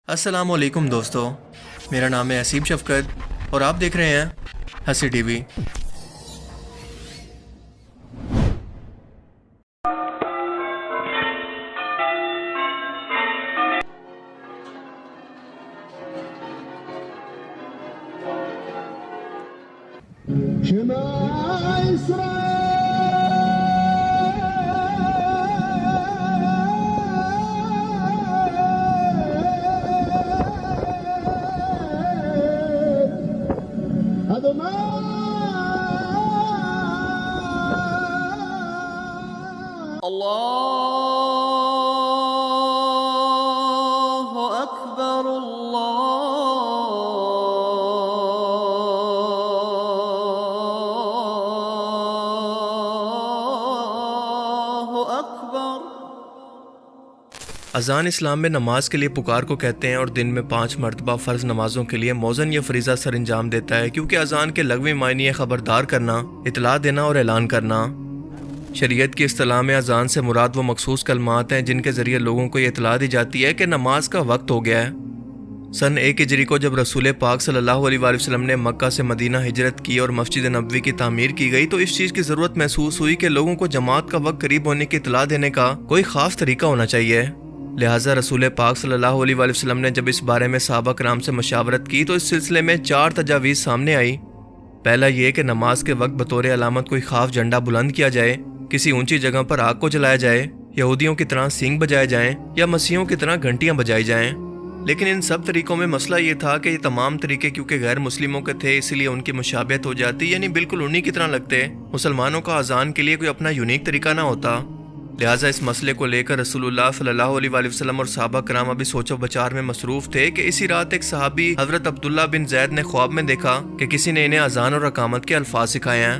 अस्सलामुअलैकुम दोस्तों, मेरा नाम है असीम शफकत और आप देख रहे हैं हंसी टीवी। अल्लाहु अकबर अल्लाहु अकबर। अज़ान इस्लाम में नमाज के लिए पुकार को कहते हैं और दिन में 5 मरतबा फ़र्ज़ नमाजों के लिए मौज़न या फरीज़ा सर अंजाम देता है, क्योंकि अज़ान के लग़वी मायने खबरदार करना, इतला देना और ऐलान करना। शरीयत की इस्तिलाह में अज़ान से मुराद वो मखसूस कलमात हैं जिनके ज़रिए लोगों को ये इतला दी जाती है कि नमाज का वक्त हो गया है। सन 1 हिजरी को जब रसूल पाक सल्लल्लाहु अलैहि वसल्लम ने मक्का से मदीना हिजरत की और मस्जिद नबवी की तामीर की गई, तो इस चीज़ की ज़रूरत महसूस हुई कि लोगों को जमात का वक्त करीब होने की इतला देने का कोई ख़ास तरीका होना चाहिए। लिहाजा रसूल पाक सल्लल्लाहु अलैहि वसल्लम ने जब इस बारे में सहाबा कराम से मशावरत की तो इस सिलसिले में 4 तजावीज़ सामने आई। पहला ये कि नमाज के वक्त बतौर अलामत कोई खास झंडा बुलंद किया जाए, किसी ऊंची जगह पर आग को जलाया जाए, यहूदियों की तरह सींग बजाए जाएं या मसीहों की तरह घंटियां बजाई जाएं। लेकिन इन सब तरीकों में मसला ये था कि ये तमाम तरीके क्योंकि गैर मुस्लिमों के थे, इसलिए उनकी मुशाबियत हो जाती, यानी बिल्कुल उन्हीं की तरह लगते। मुसलमानों का अजान के लिए कोई अपना यूनिक तरीका ना होता। लिहाजा इस मसले को लेकर रसूलुल्लाह सल्लल्लाहु अलैहि वसल्लम और सहाबा कराम अभी सोचो बचार में मसरूफ थे कि इसी रात एक सहाबी हजरत अब्दुल्ला बिन जैद ने ख्वाब में देखा कि किसी ने इन्हें अजान और अकामत के अल्फाज सिखाए हैं।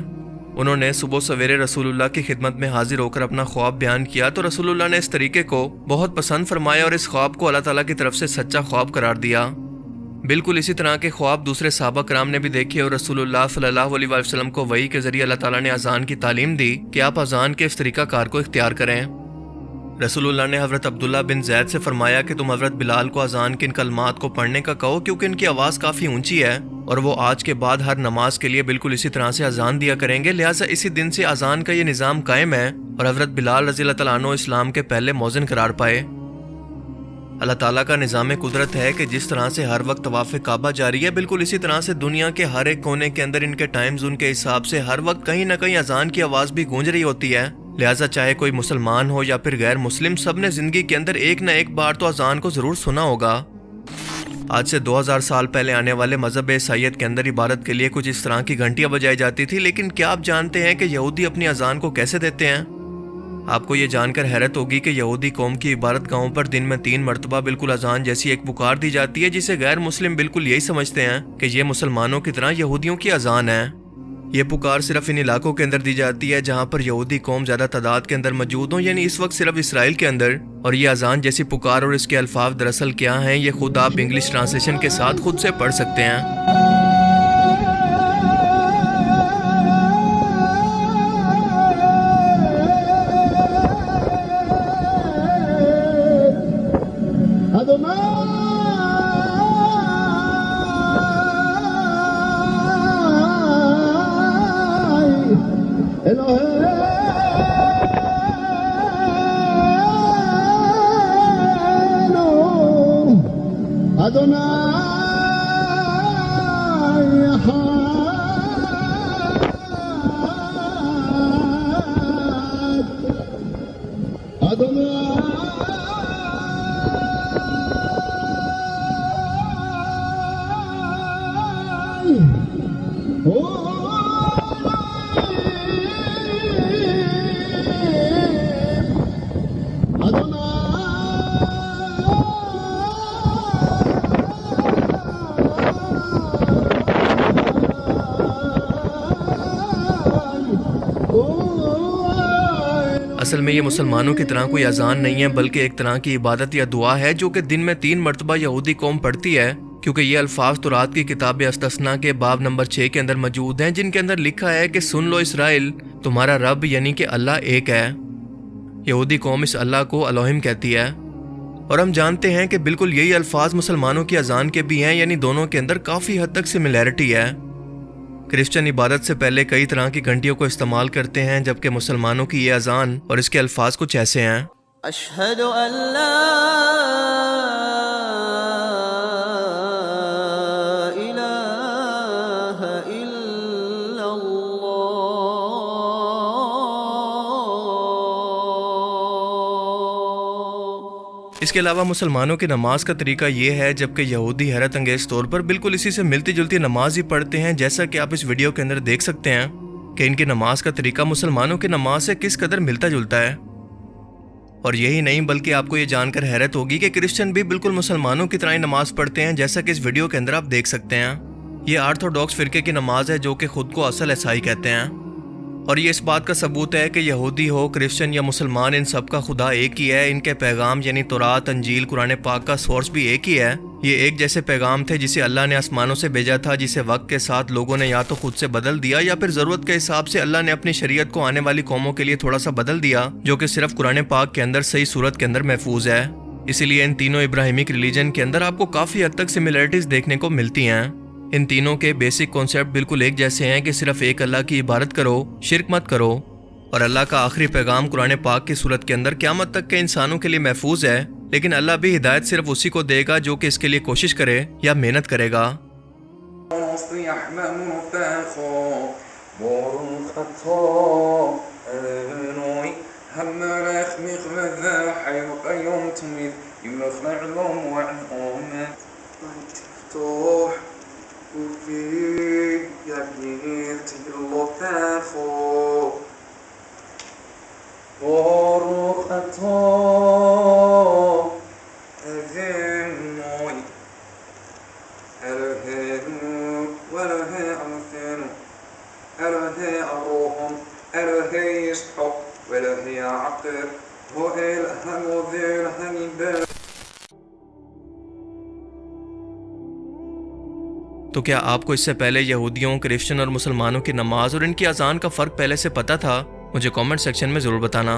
उन्होंने सुबह सवेरे रसूलुल्लाह की खिदमत में हाजिर होकर अपना ख्वाब बयान किया तो रसूलुल्लाह ने इस तरीके को बहुत पसंद फरमाया और इस ख्वाब को अल्लाह ताला की तरफ से सच्चा ख्वाब करार दिया। बिल्कुल इसी तरह के ख्वाब दूसरे सहाबा कराम ने भी देखे और रसूलुल्लाह सल्लल्लाहु अलैहि वसल्लम को वही के जरिए अल्लाह ताला ने अजान की तालीम दी कि आप अजान के इस तरीका कार को इख्तियार करें। रसूलुल्लाह ने हज़रत अब्दुल्ला बिन जैद से फरमाया कि तुम हज़रत बिलाल को अजान के इन कलमात को पढ़ने का कहो, क्योंकि इनकी आवाज़ काफ़ी ऊंची है और वो आज के बाद हर नमाज के लिए बिल्कुल इसी तरह से अजान दिया करेंगे। लिहाजा इसी दिन से अजान का ये निज़ाम कायम है और हज़रत बिलाल रज़ियल्लाहु तआला अन्हु इस्लाम के पहले मौज़िन करार पाए। अल्लाह ताला का निज़ाम कुदरत है कि जिस तरह से हर वक्त तवाफ़ काबा जारी है, बिल्कुल इसी तरह से दुनिया के हर एक कोने के अंदर इनके टाइम जोन के हिसाब से हर वक्त कहीं ना कहीं अजान की आवाज़ भी गूंज रही होती है। लिहाजा चाहे कोई मुसलमान हो या फिर गैर मुस्लिम, सब ने जिंदगी के अंदर एक न एक बार तो अजान को जरूर सुना होगा। आज से 2000 साल पहले आने वाले मजहब ईसाईयत के अंदर इबादत के लिए कुछ इस तरह की घंटियां बजाई जाती थी, लेकिन क्या आप जानते हैं कि यहूदी अपनी अजान को कैसे देते हैं? आपको ये जानकर हैरत होगी कि यहूदी कौम की इबादत गाहों पर दिन में 3 मरतबा बिल्कुल अजान जैसी एक पुकार दी जाती है, जिसे गैर मुस्लिम बिल्कुल यही समझते हैं कि ये मुसलमानों की तरह यहूदियों की अजान है। ये पुकार सिर्फ इन इलाकों के अंदर दी जाती है जहाँ पर यहूदी कौम ज्यादा तादाद के अंदर मौजूद हो, यानी इस वक्त सिर्फ इसराइल के अंदर। और ये अजान जैसी पुकार और इसके अल्फाज दरअसल क्या हैं, ये खुद आप इंग्लिश ट्रांसलेशन के साथ खुद से पढ़ सकते हैं। असल में ये मुसलमानों की तरह कोई अजान नहीं है, बल्कि एक तरह की इबादत या दुआ है जो कि दिन में 3 मरतबा यहूदी कौम पढ़ती है, क्योंकि ये अल्फाज तौरात की किताब अस्तस्ना के बाब नंबर 6 के अंदर मौजूद हैं, जिनके अंदर लिखा है कि सुन लो इसराइल, तुम्हारा रब यानी कि अल्लाह एक है। यहूदी कौम इस अल्लाह को अलोहिम कहती है और हम जानते हैं कि बिल्कुल यही अल्फाज मुसलमानों की अजान के भी हैं, यानी दोनों के अंदर काफ़ी हद तक सिमिलैरिटी है। क्रिश्चियन इबादत से पहले कई तरह की घंटियों को इस्तेमाल करते हैं, जबकि मुसलमानों की ये अजान और इसके अल्फाज कुछ ऐसे हैं। अशहदु अल्ला इलाहा इल्लल्लाह। इसके अलावा मुसलमानों की नमाज का तरीका ये है, जबकि यहूदी हैरत अंगेज तौर पर बिल्कुल इसी से मिलती जुलती नमाज ही पढ़ते हैं, जैसा कि आप इस वीडियो के अंदर देख सकते हैं कि इनकी नमाज का तरीका मुसलमानों की नमाज से किस कदर मिलता जुलता है। और यही नहीं, बल्कि आपको ये जानकर हैरत होगी कि क्रिश्चियन भी बिल्कुल मुसलमानों की तरह ही नमाज पढ़ते हैं, जैसा कि इस वीडियो के अंदर आप देख सकते हैं। ये ऑर्थोडॉक्स फिरके की नमाज है, जो कि खुद को असल ईसाई कहते हैं। और ये इस बात का सबूत है कि यहूदी हो, क्रिश्चियन या मुसलमान, इन सब का खुदा एक ही है। इनके पैगाम यानी तौरात, अंजील, कुरान पाक का सोर्स भी एक ही है। ये एक जैसे पैगाम थे जिसे अल्लाह ने आसमानों से भेजा था, जिसे वक्त के साथ लोगों ने या तो खुद से बदल दिया या फिर ज़रूरत के हिसाब से अल्लाह ने अपनी शरीयत को आने वाली कौमों के लिए थोड़ा सा बदल दिया, जो कि सिर्फ कुरान पाक के अंदर सही सूरत के अंदर महफूज है। इसीलिए इन तीनों इब्राहिमिक रिलीजन के अंदर आपको काफ़ी हद तक सिमिलरिटीज़ देखने को मिलती हैं। इन तीनों के बेसिक कॉन्सेप्ट बिल्कुल एक जैसे हैं कि सिर्फ एक अल्लाह की इबादत करो, शिरक मत करो। और अल्लाह का आखिरी पैगाम कुरान पाक की सूरत के अंदर क़यामत तक के इंसानों के लिए महफूज है, लेकिन अल्लाह भी हिदायत सिर्फ उसी को देगा जो कि इसके लिए कोशिश करे या मेहनत करेगा। तो क्या आपको इससे पहले यहूदियों, क्रिश्चियन और मुसलमानों की नमाज और इनकी अजान का फ़र्क पहले से पता था? मुझे कमेंट सेक्शन में ज़रूर बताना।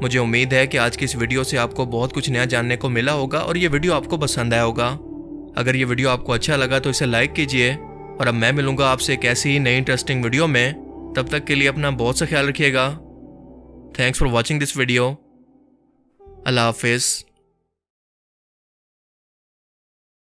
मुझे उम्मीद है कि आज की इस वीडियो से आपको बहुत कुछ नया जानने को मिला होगा और ये वीडियो आपको पसंद आया होगा। अगर ये वीडियो आपको अच्छा लगा तो इसे लाइक कीजिए, और अब मैं मिलूंगा आपसे एक ऐसी ही नई इंटरेस्टिंग वीडियो में। तब तक के लिए अपना बहुत सा ख्याल रखिएगा। Thanks for watching this video. अल्लाह हाफिज़।